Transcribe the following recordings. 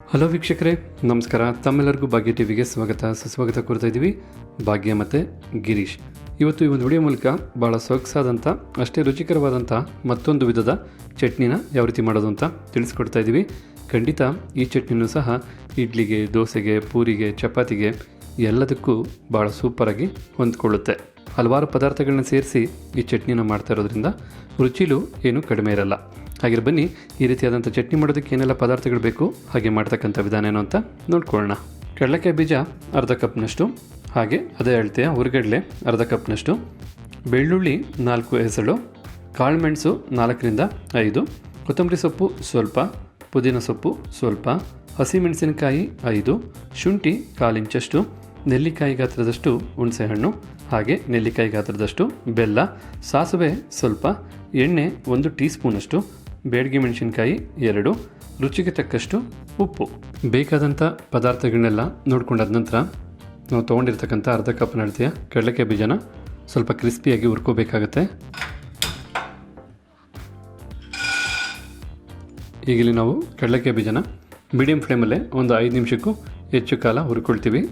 Hello ವೀಕ್ಷಕರೇ, ನಮಸ್ಕಾರ. ತಮ್ಮೆಲ್ಲರಿಗೂ ಭಾಗ್ಯ ಟಿವಿಗೆ ಸುಸ್ವಾಗತ ಕೊಡ್ತಾ ಇದ್ದೀವಿ. ಭಾಗ್ಯ ಮತ್ತು ಗಿರೀಶ್ ಇವತ್ತು ಈ ಒಂದು ವಿಡಿಯೋ ಮೂಲಕ ಭಾಳ ಸೊಗಸಾದಂಥ ಅಷ್ಟೇ ರುಚಿಕರವಾದಂಥ ಮತ್ತೊಂದು ವಿಧದ ಚಟ್ನಿನ ಯಾವ ರೀತಿ ಮಾಡೋದು ಅಂತ ತಿಳಿಸ್ಕೊಡ್ತಾ ಇದ್ದೀವಿ. ಖಂಡಿತ ಈ ಚಟ್ನಿನೂ ಸಹ ಇಡ್ಲಿಗೆ, ದೋಸೆಗೆ, ಪೂರಿಗೆ, ಚಪಾತಿಗೆ ಎಲ್ಲದಕ್ಕೂ ಭಾಳ ಸೂಪರಾಗಿ ಹೊಂದ್ಕೊಳ್ಳುತ್ತೆ. ಹಲವಾರು ಪದಾರ್ಥಗಳನ್ನ ಸೇರಿಸಿ ಈ ಚಟ್ನಿನ ಮಾಡ್ತಾ ಇರೋದ್ರಿಂದ ರುಚಿಲೂ ಏನೂ ಕಡಿಮೆ ಇರಲ್ಲ. ಹಾಗೆ ಬನ್ನಿ, ಈ ರೀತಿಯಾದಂಥ ಚಟ್ನಿ ಮಾಡೋದಕ್ಕೆ ಏನೆಲ್ಲ ಪದಾರ್ಥಗಳು ಬೇಕು, ಹಾಗೆ ಮಾಡ್ತಕ್ಕಂಥ ವಿಧಾನ ಏನು ಅಂತ ನೋಡ್ಕೊಳ್ಳೋಣ. ಕಡಲೆಕಾಯಿ ಬೀಜ ಅರ್ಧ ಕಪ್ನಷ್ಟು, ಹಾಗೆ ಅದೇ ಅಳತೆಯ ಹುರಿಗಡಲೆ ಅರ್ಧ ಕಪ್ನಷ್ಟು, ಬೆಳ್ಳುಳ್ಳಿ 4 ಎಸಳು, ಕಾಳುಮೆಣಸು 4ರಿಂದ 5, ಕೊತ್ತಂಬರಿ ಸೊಪ್ಪು ಸ್ವಲ್ಪ, ಪುದೀನ ಸೊಪ್ಪು ಸ್ವಲ್ಪ, ಹಸಿಮೆಣಸಿನಕಾಯಿ 5, ಶುಂಠಿ 1/4 ಇಂಚಷ್ಟು, ನೆಲ್ಲಿಕಾಯಿ ಗಾತ್ರದಷ್ಟು ಹುಣಸೆಹಣ್ಣು, ಹಾಗೆ ನೆಲ್ಲಿಕಾಯಿ ಗಾತ್ರದಷ್ಟು ಬೆಲ್ಲ, ಸಾಸಿವೆ ಸ್ವಲ್ಪ, ಎಣ್ಣೆ 1 ಟೀ ಸ್ಪೂನಷ್ಟು, ಬೇಡಿಗೆ ಮೆಣಸಿನಕಾಯಿ 2, ರುಚಿಗೆ ತಕ್ಕಷ್ಟು ಉಪ್ಪು. ಬೇಕಾದಂಥ ಪದಾರ್ಥಗಳನ್ನೆಲ್ಲ ನೋಡ್ಕೊಂಡಾದ ನಂತರ ನಾವು ತೊಗೊಂಡಿರ್ತಕ್ಕಂಥ ಅರ್ಧ ಕಪ್ನ ಅಳತೆಯ ಕಡಲೆಕಾಯಿ ಬೀಜನ ಸ್ವಲ್ಪ ಕ್ರಿಸ್ಪಿಯಾಗಿ ಹುರ್ಕೋಬೇಕಾಗತ್ತೆ. ಈಗಲೇ ನಾವು ಕಡಲೆಕಾಯಿ ಬೀಜನ ಮೀಡಿಯಂ ಫ್ಲೇಮಲ್ಲೇ ಒಂದು 5 ನಿಮಿಷಕ್ಕೂ ಹೆಚ್ಚು ಕಾಲ ಹುರ್ಕೊಳ್ತೀವಿ.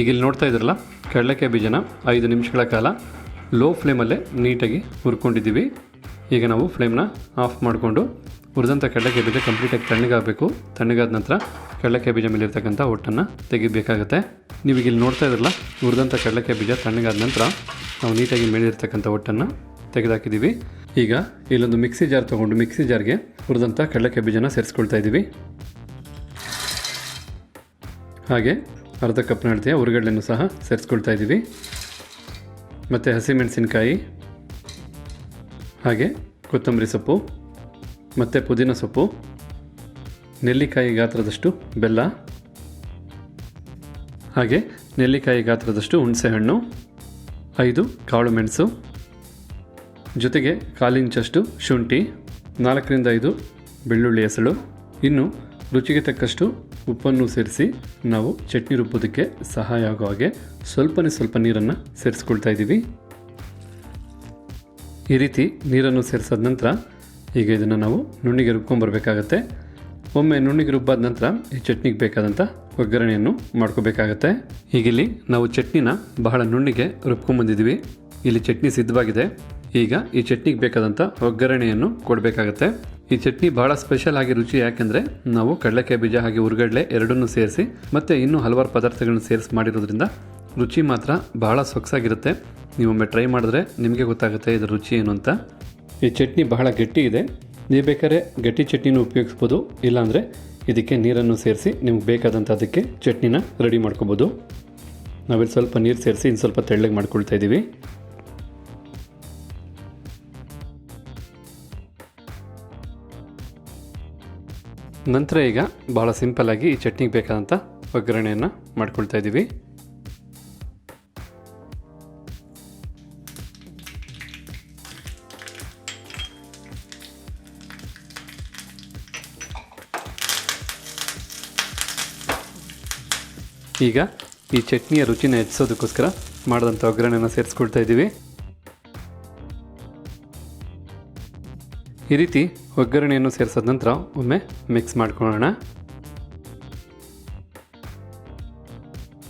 ಈಗ ಇಲ್ಲಿ ನೋಡ್ತಾ ಇದ್ರಲ್ಲ, ಕಡಲೆಕಾಯಿ ಬೀಜನ 5 ನಿಮಿಷಗಳ ಕಾಲ ಲೋ ಫ್ಲೇಮಲ್ಲೇ ನೀಟಾಗಿ ಹುರ್ಕೊಂಡಿದ್ದೀವಿ. ಈಗ ನಾವು ಫ್ಲೇಮ್ನ ಆಫ್ ಮಾಡಿಕೊಂಡು ಹುರಿದಂಥ ಕಡಲೆಕಾಯಿ ಬೀಜ ಕಂಪ್ಲೀಟಾಗಿ ತಣ್ಣಗಾಗಬೇಕು. ತಣ್ಣಗಾದ ನಂತರ ಕಡಲೆಕಾಯಿ ಬೀಜ ಮೇಲಿರ್ತಕ್ಕಂಥ ಹೊಟ್ಟನ್ನು ತೆಗಿಬೇಕಾಗತ್ತೆ. ನೀವೀಗ ಇಲ್ಲಿ ನೋಡ್ತಾ ಇದ್ರಲ್ಲ, ಹುರಿದಂಥ ಕಡಲೆಕಾಯಿ ಬೀಜ ತಣ್ಣಗಾದ ನಂತರ ನಾವು ನೀಟಾಗಿ ಮೇಲಿರ್ತಕ್ಕಂಥ ಹೊಟ್ಟನ್ನು ತೆಗೆದಾಕಿದ್ದೀವಿ. ಈಗ ಇಲ್ಲೊಂದು ಮಿಕ್ಸಿ ಜಾರ್ ತೊಗೊಂಡು ಮಿಕ್ಸಿ ಜಾರ್ಗೆ ಹುರಿದಂಥ ಕಡಲೆಕಾಯಿ ಬೀಜನ ಸೇರಿಸ್ಕೊಳ್ತಾ ಇದ್ದೀವಿ. ಹಾಗೆ ಅರ್ಧ ಕಪ್ನ ಅಳತೆಯ ಹುರಿಗಡಲೆಯನ್ನು ಸಹ ಸೇರಿಸ್ಕೊಳ್ತಾ ಇದ್ದೀವಿ. ಮತ್ತು ಹಸಿಮೆಣಸಿನಕಾಯಿ, ಹಾಗೆ ಕೊತ್ತಂಬರಿ ಸೊಪ್ಪು, ಮತ್ತು ಪುದೀನ ಸೊಪ್ಪು, ನೆಲ್ಲಿಕಾಯಿ ಗಾತ್ರದಷ್ಟು ಬೆಲ್ಲ, ಹಾಗೆ ನೆಲ್ಲಿಕಾಯಿ ಗಾತ್ರದಷ್ಟು ಹುಣಸೆಹಣ್ಣು, 5 ಕಾಳು ಮೆಣಸು, ಜೊತೆಗೆ 1/4 ಇಂಚಷ್ಟು ಶುಂಠಿ, 4ರಿಂದ 5 ಬೆಳ್ಳುಳ್ಳಿ ಎಸಳು, ಇನ್ನು ರುಚಿಗೆ ತಕ್ಕಷ್ಟು ಉಪ್ಪನ್ನು ಸೇರಿಸಿ ನಾವು ಚಟ್ನಿ ರುಬ್ಬೋದಕ್ಕೆ ಸಹಾಯ ಆಗೋ ಹಾಗೆ ಸ್ವಲ್ಪ ನೀರನ್ನು ಸೇರಿಸ್ಕೊಳ್ತಾ ಇದ್ದೀವಿ. ಈ ರೀತಿ ನೀರನ್ನು ಸೇರಿಸಾದ ನಂತರ ಈಗ ಇದನ್ನು ನಾವು ನುಣ್ಣಿಗೆ ರುಬ್ಕೊಂಬರ್ಬೇಕಾಗತ್ತೆ. ಒಮ್ಮೆ ನುಣ್ಣಿಗೆ ರುಬ್ಬಾದ ನಂತರ ಈ ಚಟ್ನಿಗೆ ಬೇಕಾದಂಥ ಒಗ್ಗರಣೆಯನ್ನು ಮಾಡ್ಕೋಬೇಕಾಗತ್ತೆ. ಹೀಗಿಲ್ಲಿ ನಾವು ಚಟ್ನಿನ ಬಹಳ ನುಣ್ಣಿಗೆ ರುಬ್ಕೊಂಬಂದಿದ್ದೀವಿ. ಇಲ್ಲಿ ಚಟ್ನಿ ಸಿದ್ಧವಾಗಿದೆ. ಈಗ ಈ ಚಟ್ನಿಗೆ ಬೇಕಾದಂಥ ಒಗ್ಗರಣೆಯನ್ನು ಕೊಡಬೇಕಾಗತ್ತೆ. ಈ ಚಟ್ನಿ ಬಹಳ ಸ್ಪೆಷಲ್ ಆಗಿ ರುಚಿ, ಯಾಕೆಂದರೆ ನಾವು ಕಡಲೆಕಾಯಿ ಬೀಜ ಹಾಗೆ ಹುರಿಗಡಲೆ ಎರಡನ್ನೂ ಸೇರಿಸಿ ಮತ್ತು ಇನ್ನೂ ಹಲವಾರು ಪದಾರ್ಥಗಳನ್ನ ಸೇರಿಸಿ ಮಾಡಿರೋದ್ರಿಂದ ರುಚಿ ಮಾತ್ರ ಬಹಳ ಸೊಗಸಾಗಿರುತ್ತೆ. ನೀವೊಮ್ಮೆ ಟ್ರೈ ಮಾಡಿದ್ರೆ ನಿಮಗೆ ಗೊತ್ತಾಗುತ್ತೆ ಇದರ ರುಚಿ ಏನು ಅಂತ. ಈ ಚಟ್ನಿ ಬಹಳ ಗಟ್ಟಿ ಇದೆ. ನೀವು ಬೇಕಾದ್ರೆ ಗಟ್ಟಿ ಚಟ್ನಿನೂ ಉಪಯೋಗಿಸ್ಬೋದು, ಇಲ್ಲಾಂದರೆ ಇದಕ್ಕೆ ನೀರನ್ನು ಸೇರಿಸಿ ನಿಮ್ಗೆ ಬೇಕಾದಂಥ ಅದಕ್ಕೆ ಚಟ್ನಿನ ರೆಡಿ ಮಾಡ್ಕೋಬೋದು. ನಾವಿಲ್ಲಿ ಸ್ವಲ್ಪ ನೀರು ಸೇರಿಸಿ ಇನ್ನು ಸ್ವಲ್ಪ ತೆಳ್ಳಗೆ ಮಾಡ್ಕೊಳ್ತಾ ಇದ್ದೀವಿ. ನಂತರ ಈಗ ಭಾಳ ಸಿಂಪಲ್ಲಾಗಿ ಈ ಚಟ್ನಿಗೆ ಬೇಕಾದಂಥ ಒಗ್ಗರಣೆಯನ್ನು ಮಾಡ್ಕೊಳ್ತಾ ಇದ್ದೀವಿ. ಈಗ ಈ ಚಟ್ನಿಯ ರುಚಿನ ಹೆಚ್ಚಿಸೋದಕ್ಕೋಸ್ಕರ ಮಾಡಿದಂಥ ಒಗ್ಗರಣೆಯನ್ನು ಸೇರಿಸ್ಕೊಳ್ತಾ ಇದ್ದೀವಿ. ಈ ರೀತಿ ಒಗ್ಗರಣೆಯನ್ನು ಸೇರಿಸಿದ ನಂತರ ಒಮ್ಮೆ ಮಿಕ್ಸ್ ಮಾಡ್ಕೊಳ್ಳೋಣ.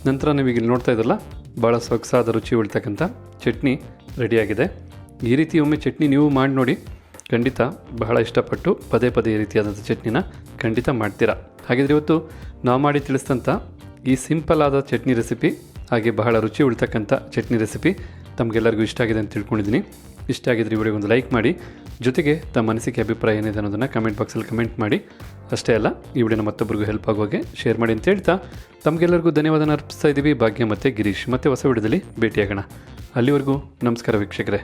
ನಂತರ ನೀವೀಗ ಇಲ್ಲಿ ನೋಡ್ತಾ ಇದ್ರಲ್ಲ, ಭಾಳ ಸೊಗಸಾದ ರುಚಿ ಉಳ್ತಕ್ಕಂಥ ಚಟ್ನಿ ರೆಡಿಯಾಗಿದೆ. ಈ ರೀತಿ ಒಮ್ಮೆ ಚಟ್ನಿ ನೀವು ಮಾಡಿ ನೋಡಿ, ಖಂಡಿತ ಬಹಳ ಇಷ್ಟಪಟ್ಟು ಪದೇ ಈ ರೀತಿಯಾದಂಥ ಚಟ್ನಿನ ಖಂಡಿತ ಮಾಡ್ತೀರಾ. ಹಾಗಿದ್ರೆ ಇವತ್ತು ನಾವು ಮಾಡಿ ತಿಳಿಸಿದಂಥ ಈ ಸಿಂಪಲ್ ಆದ ಚಟ್ನಿ ರೆಸಿಪಿ, ಹಾಗೆ ಬಹಳ ರುಚಿ ಉಳ್ತಕ್ಕಂಥ ಚಟ್ನಿ ರೆಸಿಪಿ ತಮಗೆಲ್ಲರಿಗೂ ಇಷ್ಟ ಆಗಿದೆ ಅಂತ ತಿಳ್ಕೊಂಡಿದ್ದೀನಿ. ಇಷ್ಟ ಆಗಿದ್ರೆ ಈ ವಿಡಿಯೋಗೆ ಒಂದು ಲೈಕ್ ಮಾಡಿ, ಜೊತೆಗೆ ತಮ್ಮ ಅನಿಸಿಕೆ ಅಭಿಪ್ರಾಯ ಏನಿದೆ ಅನ್ನೋದನ್ನು ಕಮೆಂಟ್ ಬಾಕ್ಸಲ್ಲಿ ಕಮೆಂಟ್ ಮಾಡಿ. ಅಷ್ಟೇ ಅಲ್ಲ, ಈ ವಿಡಿಯೋನ ಮತ್ತೊಬ್ಬರಿಗೂ ಹೆಲ್ಪ್ ಆಗೋಗೆ ಶೇರ್ ಮಾಡಿ ಅಂತ ಹೇಳ್ತಾ ತಮಗೆಲ್ಲರಿಗೂ ಧನ್ಯವಾದನ ಅರ್ಪಿಸ್ತಾ ಇದ್ದೀವಿ. ಭಾಗ್ಯ ಮತ್ತು ಗಿರೀಶ್ ಮತ್ತೆ ಹೊಸ ವಿಡಿಯೋದಲ್ಲಿ ಭೇಟಿಯಾಗೋಣ. ಅಲ್ಲಿವರೆಗೂ ನಮಸ್ಕಾರ ವೀಕ್ಷಕರೇ.